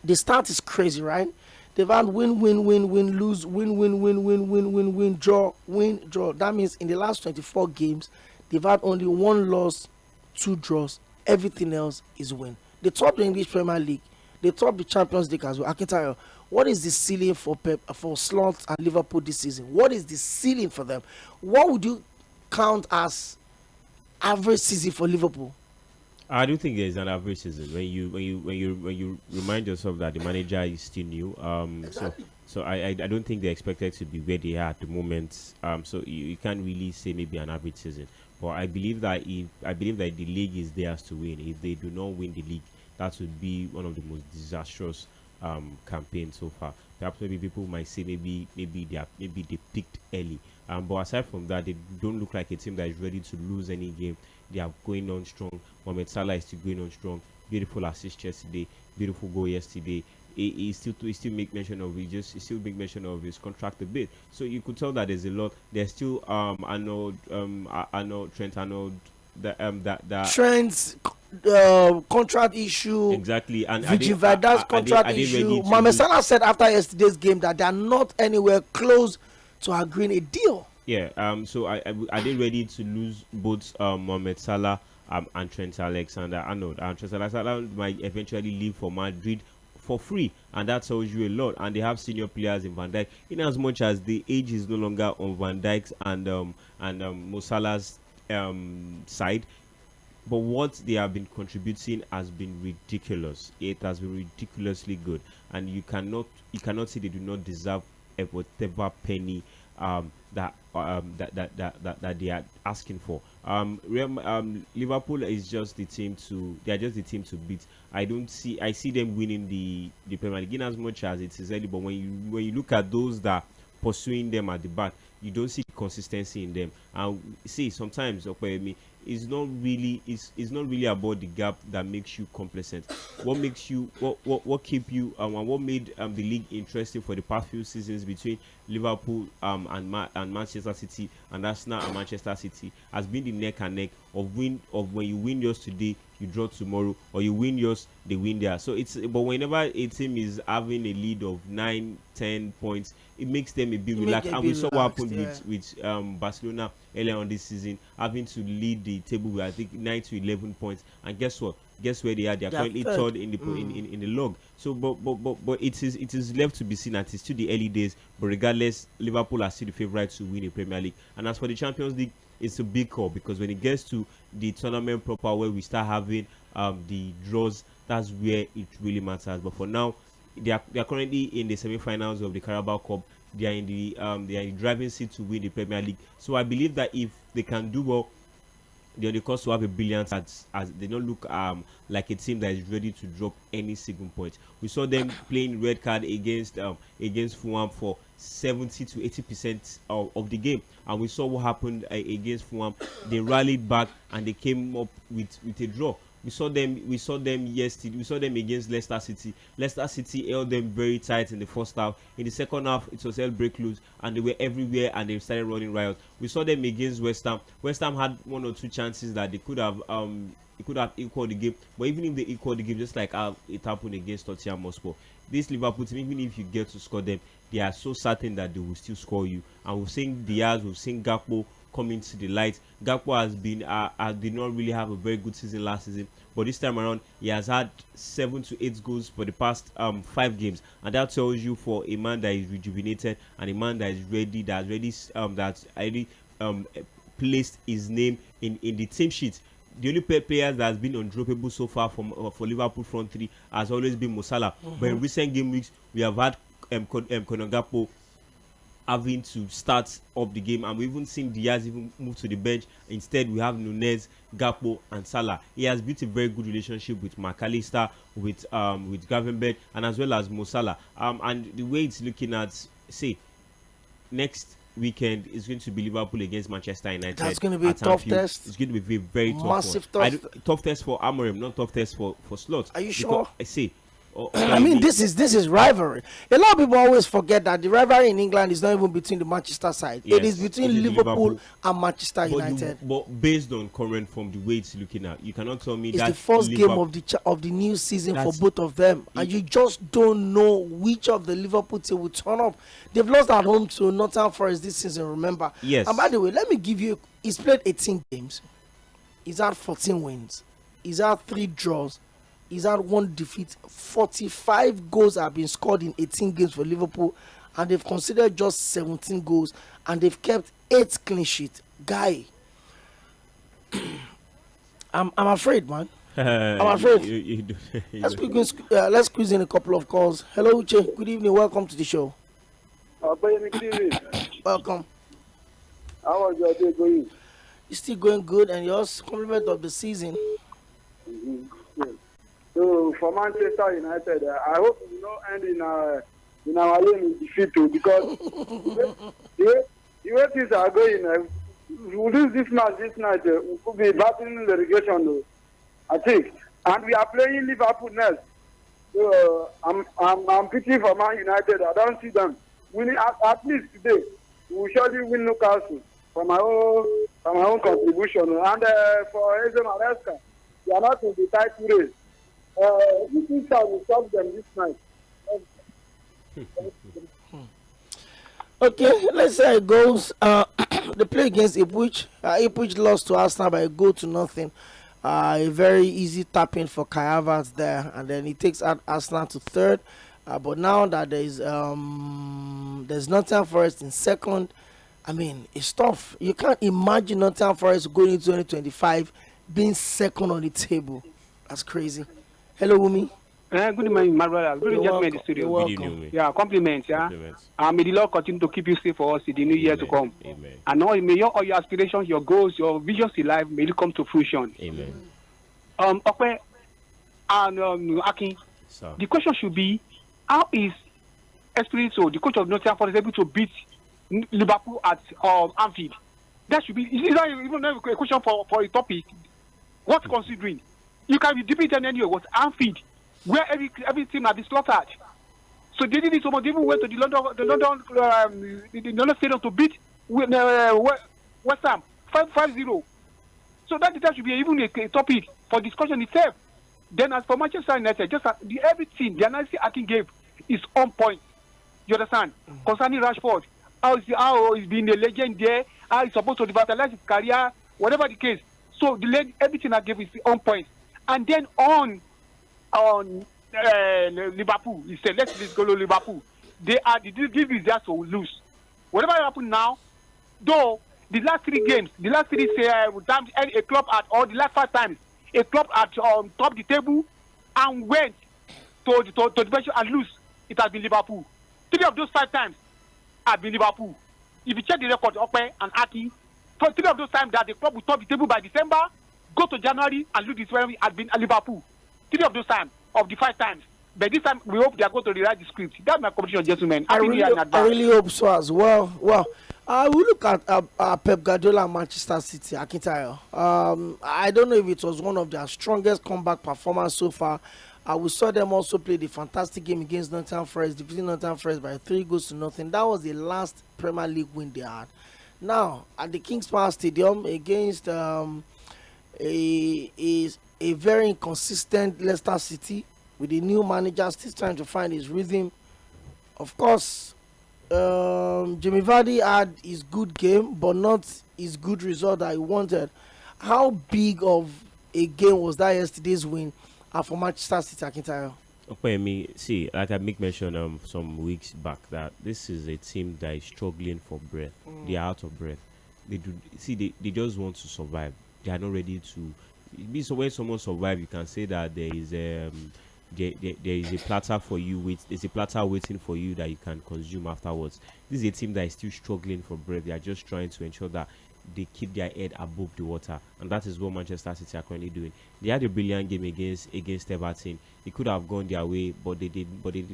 the start is crazy, right? They've had win, lose, win, draw, win, draw. That means in the last 24 games, they've had only 1 loss, 2 draws. Everything else is win. They top the English Premier League. They top the Champions League as well. I can tell you, what is the ceiling for Slot and Liverpool this season? What is the ceiling for them? What would you count as average season for Liverpool? I don't think there's an average season when you remind yourself that the manager is still new. Exactly. So I don't think they're expected to be where they are at the moment. So you can't really say maybe an average season. But I believe that the league is theirs to win. If they do not win the league, that would be one of the most disastrous campaigns so far. Perhaps maybe people might say maybe they picked early. But aside from that, they don't look like a team that is ready to lose any game. They are going on strong. Mohamed Salah is still going on strong. Beautiful assist yesterday. Beautiful goal yesterday. He still make mention of his contract a bit. So you could tell that there's a lot. There's still Trent Arnold. Trent's contract issue. Exactly. And Vida's contract issue. Mohamed Salah said after yesterday's game that they are not anywhere close to agreeing a deal. Yeah. So are they ready to lose both Mohamed Salah and Trent Alexander-Arnold? And Trent Alexander-Arnold might eventually leave for Madrid for free, and that tells you a lot. And they have senior players in Van Dijk. In as much as the age is no longer on Van Dijk's and Mo Salah's side, but what they have been contributing has been ridiculous. It has been ridiculously good, and you cannot say they do not deserve whatever penny that they are asking for. Liverpool is just the team to beat. I see them winning the Premier League in as much as it is early, but when you look at those that are pursuing them at the back, you don't see consistency in them. And see, sometimes it's not really about the gap that makes you complacent. What makes you what keep you and what made the league interesting for the past few seasons between Liverpool and Manchester City and Arsenal and Manchester City has been the neck and neck of when you win yours today, you draw tomorrow, or you win yours, they win there. So but whenever a team is having a lead of 9-10 points, it makes them a bit relaxed. And we saw what happened with Barcelona earlier on this season, having to lead the table with I think 9 to 11 points. And guess what? Guess where they are? They are currently third in the log. So, but it is left to be seen that it's still the early days. But regardless, Liverpool are still the favourites to win the Premier League. And as for the Champions League, it's a big call, because when it gets to the tournament proper, where we start having the draws, that's where it really matters. But for now, they are currently in the semi-finals of the Carabao Cup. They are in the driving seat to win the Premier League. So I believe that if they can do well, they're on the course to have a brilliant as they don't look like a team that is ready to drop any single point. We saw them playing red card against Fulham for 70 to 80% of the game, and we saw what happened against Fulham. They rallied back and they came up with a draw. We saw them yesterday. We saw them against Leicester City. Leicester City held them very tight in the first half. In the second half, it was hell break loose, and they were everywhere, and they started running riot. We saw them against West Ham. West Ham had one or two chances that they could have equaled the game. But even if they equaled the game, just like it happened against Tottenham Hotspur, this Liverpool team, even if you get to score them, they are so certain that they will still score you. And we've seen Diaz, we've seen Gakpo coming to the light. Gakpo did not really have a very good season last season, but this time around he has had 7 to 8 goals for the past 5 games, and that tells you, for a man that is rejuvenated and a man that is ready, that's already placed his name in the team sheet. The only player that has been undroppable so far for Liverpool front three has always been Mo Salah. But in recent game weeks, we have had Conor Gakpo having to start up the game, and we even seen Diaz even move to the bench. Instead, we have Nunez, Gakpo, and Salah. He has built a very good relationship with McAllister, with Gravenberch, and as well as Mo Salah. And the way it's looking at, say, next weekend is going to be Liverpool against Manchester United. That's going to be a tough test. It's going to be a very tough massive one. Tough test for Amorim, not tough test for Slot. Are you sure? I say. I mean, this is rivalry. A lot of people always forget that the rivalry in England is not even between the Manchester side. Yes, it is between Liverpool and Manchester United. But based on current form, the way it's looking at, you cannot tell me it's that the first game of the new season for both of them, and you just don't know which of the Liverpool team will turn up. They've lost at home to Nottingham Forest this season, remember? Yes. And by the way, let me give you. He's played 18 games. He's had 14 wins. He's had 3 draws. He's had 1 defeat. 45 goals have been scored in 18 games for Liverpool, and they've considered just 17 goals, and they've kept 8 clean sheets. Guy, I'm afraid, man. I'm afraid. Let's squeeze in a couple of calls. Hello, Uche. Good evening. Welcome to the show. Good evening. Welcome. How was your day going? It's still going good, and yours? Compliment of the season. Mm-hmm. Yeah. So for Manchester United, I hope we don't end in our lane in defeat too, because the way things are going, we lose this match this night, we could be battling the relegation, I think. And we are playing Liverpool next. So I'm picking for Man United. I don't see them winning at least today. We will surely win Newcastle from my own contribution. And for Eze Maresca, they are not in the title race. This is how we stop them this night. Okay, let's say it goes. They play against Ipswich. Ipswich lost to Arsenal by a goal to nothing. A very easy tapping for Kai Havertz there, and then he takes out Arsenal to third. But now that there's Nottingham Forest in second, I mean, it's tough. You can't imagine Nottingham Forest going into 2025 being second on the table. That's crazy. Hello, Wumi. Good evening, my brother. Good evening, gentlemen in the studio. You're welcome. Yeah, compliments. Yeah. May the Lord continue to keep you safe for us in the new year to come. Amen. And may all your aspirations, your goals, your visions in life, may it come to fruition. Amen. Okay. And Akin, the question should be, how is Espirito, the coach of Nottingham Forest, able to beat Liverpool at Anfield? That should be. Is that even a question for a topic? What considering? You can be debated anyway. What Anfield, where every team has been slaughtered. So they did it so much. They even went to the London Stadium to beat West Ham 5-0. So that should be even a topic for discussion itself. Then as for Manchester United, just everything the analysis Akin gave is on point. You understand? Concerning Rashford, how he's been a legend there, how he's supposed to revitalize his career, whatever the case. So everything I gave is on point. And then on Liverpool, he said, let's go to Liverpool. This is there to lose. Whatever happened now, though the last three times a club at, or the last 5 times, a club at top the table and went to the bench and lose, it has been Liverpool. 3 of those 5 times have been Liverpool. If you check the record, Okpe and Aki, for 3 of those times that the club will top the table by December, go to January and lose this way has been Liverpool. 3 of those times, of the 5 times. But this time, we hope they are going to rewrite the script. That's my competition, gentlemen. I really hope so as well. Well, we look at Pep Guardiola and Manchester City, Akintayo. I don't know if it was one of their strongest comeback performance so far. We saw them also play the fantastic game against Nottingham Forest, defeating Nottingham Forest by 3-0. That was the last Premier League win they had. Now, at the King's Power Stadium against a very inconsistent Leicester City, with the new manager still trying to find his rhythm. Of course, Jamie Vardy had his good game, but not his good result that he wanted. How big of a game was that yesterday's win for Manchester City, Akintayo? Okay, see, like I make mention some weeks back, that this is a team that is struggling for breath. They are out of breath. They just want to survive. They are not ready to. So when someone survives, you can say that there is there is a platter for you. There's a platter waiting for you that you can consume afterwards. This is a team that is still struggling for breath. They are just trying to ensure that they keep their head above the water, and that is what Manchester City are currently doing. They had a brilliant game against Everton. It could have gone their way, but they did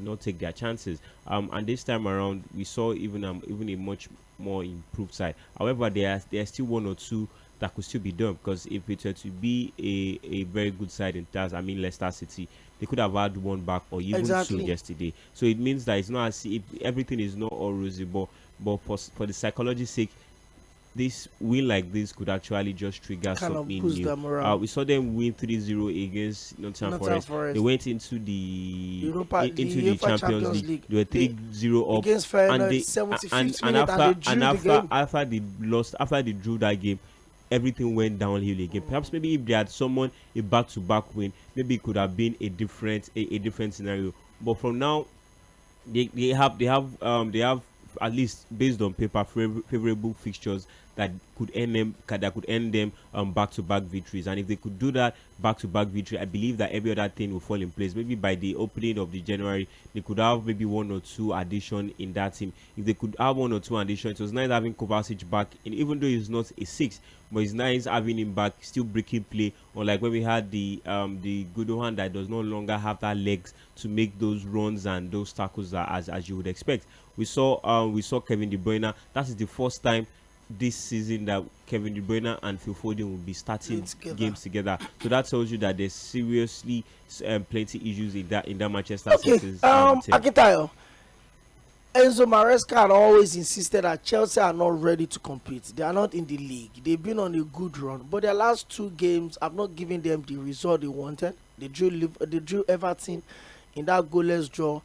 not take their chances. And this time around, we saw even a much more improved side. However, there are still 1 or 2 that could still be done, because if it were to be a very good side in terms, Leicester City, they could have had 1 back or even 2 yesterday. So it means that it's not as if everything is not all rosy, but for the psychology's sake, this win like this could actually just trigger something new. We saw them win 3-0 against Nottingham Forest. They went into the Champions League. They were 3-0 up against after they lost, after they drew that game, everything went downhill again. Perhaps maybe if they had someone a back-to-back win, maybe it could have been a different scenario. But from now, they have at least based on paper favorable fixtures that could end them back-to-back victories. And if they could do that back-to-back victory, I believe that every other thing will fall in place. Maybe by the opening of the January, they could have maybe 1 or 2 addition in that team. If they could have 1 or 2 addition, it was nice having Kovacic back, and even though he's not a 6, but it's nice having him back, still breaking play. Or like when we had the Gundogan that does no longer have that legs to make those runs and those tackles as you would expect. We saw Kevin De Bruyne. That is the first time this season that Kevin De Bruyne and Phil Foden will be starting games together. So that tells you that there's seriously plenty issues in that Manchester City team. Akintayo, Enzo Maresca had always insisted that Chelsea are not ready to compete. They are not in the league. They've been on a good run, but their last 2 games have not given them the result they wanted. They drew Everton in that goalless draw,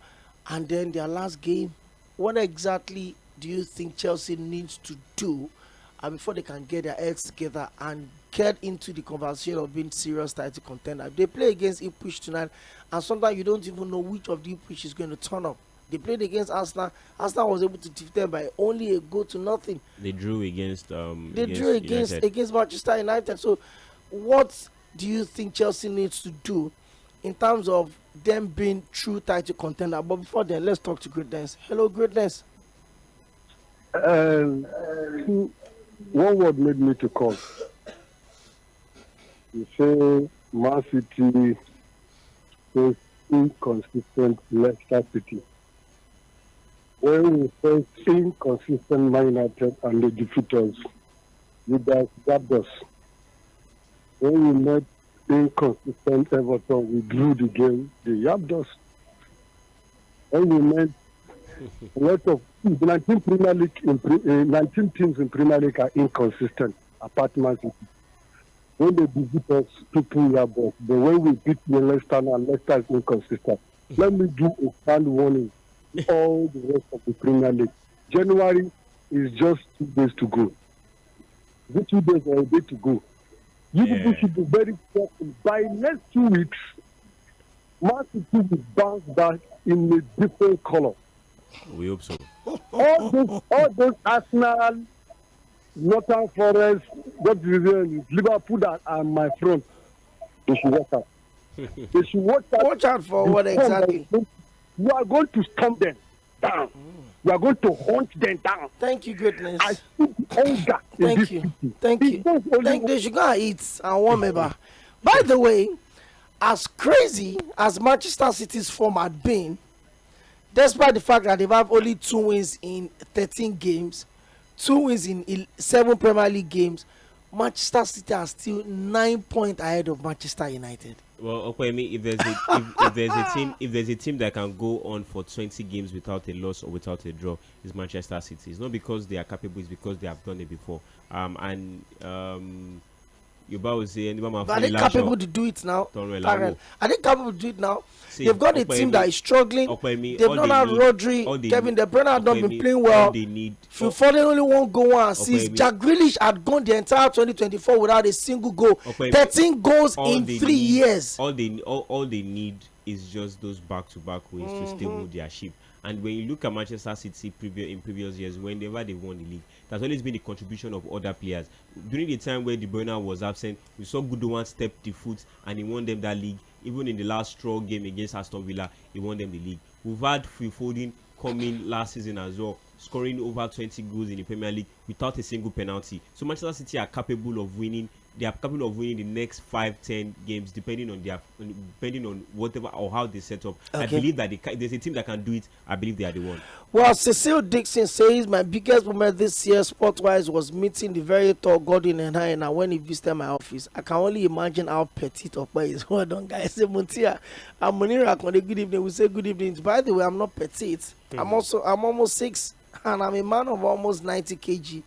and then their last game. What exactly do you think Chelsea needs to do before they can get their heads together and get into the conversation of being serious title contender? They play against Ipswich tonight, and sometimes you don't even know which of the Ipswich is going to turn up. They played against Arsenal. Arsenal was able to defeat them by only a goal to nothing. They drew against against Manchester United. So what do you think Chelsea needs to do in terms of them being true title contender? But before then, let's talk to Greatness. Hello, Greatness. One word made me to call. You say Man City is inconsistent Leicester City. When we face inconsistent Man United and they defeat us, you guys grabbed us. When we met inconsistent Everton, we drew the game, they yabbed us. When we met a lot of 19 Premier League, 19 teams in Premier League are inconsistent, apart Man City. When they beat us, people yab us. But when we beat Leicester, now Leicester is inconsistent. Let me give a stand warning to all the rest of the Premier League. January is just 2 days to go. The 2 days are a day to go. You people should be very careful. By next 2 weeks, Man City will bounce back in a different color. We hope so. All those Arsenal, Northern Forest, Liverpool that are my front, they should watch out. They should watch out. Watch out for what exactly? You are going to stomp them down. You are going to hunt them down. Thank you, Greatness. I see anger. Thank you. Thank you. They should go and eat and warm over. By the way, as crazy as Manchester City's form had been, despite the fact that they've had only 2 wins in 13 games, 2 wins in 7 Premier League games, Manchester City are still 9 points ahead of Manchester United. Well, Okwemi, if there's a team that can go on for 20 games without a loss or without a draw, it's Manchester City. It's not because they are capable; it's because they have done it before. Yoba will say, are they capable to do it now? Are they capable to do it now? See, they've got a team that is struggling. They've not had Rodri. Kevin De Bruyne has not been playing well. Phil Foden only one goal and assist. Jack Grealish had gone the entire 2024 without a single goal. 13 goals in 3 years. All they need is just those back-to-back wins to stable their ship. And when you look at Manchester City in previous years, whenever they won the league, there's always been the contribution of other players. During the time where De Bruyne was absent, we saw Gundogan step the foot and he won them that league. Even in the last straw game against Aston Villa, he won them the league. We've had Phil Foden coming last season as well, scoring over 20 goals in the Premier League without a single penalty. So Manchester City are capable of winning. They are capable of winning the next 5-10 games, depending on whatever or how they set up. Okay. I believe that there's a team that can do it. I believe they are the one. Well, Cecile Dixon says my biggest moment this year, sport-wise, was meeting the very tall Godwin and I. And when he visited my office, I can only imagine how petite Okpa is. Well done, guys. Say Muntia, I'm Munira. Good evening. We say good evening. By the way, I'm not petite. I'm almost 6, and I'm a man of almost 90 kg.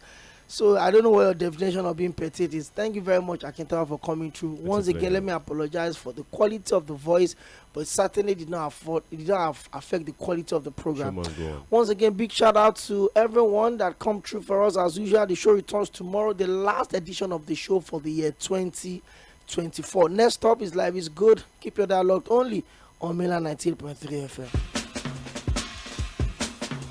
So I don't know what your definition of being petite is. Thank you very much, Akintawa, for coming through. Once again, let me apologize for the quality of the voice, but it certainly did not affect the quality of the program. Once again, big shout out to everyone that come through for us. As usual, the show returns tomorrow, the last edition of the show for the year 2024. Next up is Live is Good. Keep your dialogue only on Milan 98.3 FM.